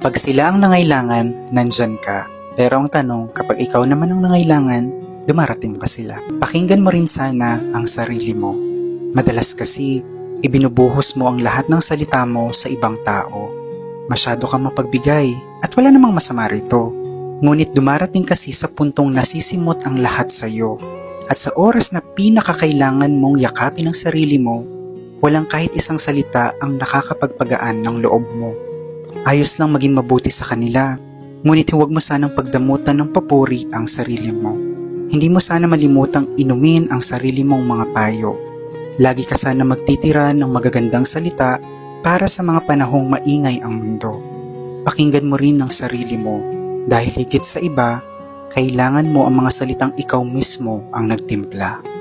Pag sila ang nangailangan, nandyan ka. Pero ang tanong, kapag ikaw naman ang nangailangan, dumarating ba sila? Pakinggan mo rin sana ang sarili mo. Madalas kasi, ibinubuhos mo ang lahat ng salita mo sa ibang tao. Masyado kang mapagbigay at wala namang masama rito. Ngunit dumarating kasi sa puntong nasisimot ang lahat sa iyo. At sa oras na pinakakailangan mong yakapin ang sarili mo, walang kahit isang salita ang nakakapagpagaan ng loob mo. Ayos lang maging mabuti sa kanila, ngunit huwag mo sanang pagdamutan ng papuri ang sarili mo. Hindi mo sana malimutang inumin ang sarili mong mga payo. Lagi ka sana magtitira ng magagandang salita para sa mga panahong maingay ang mundo. Pakinggan mo rin ang sarili mo dahil higit sa iba, kailangan mo ang mga salitang ikaw mismo ang nagtimpla.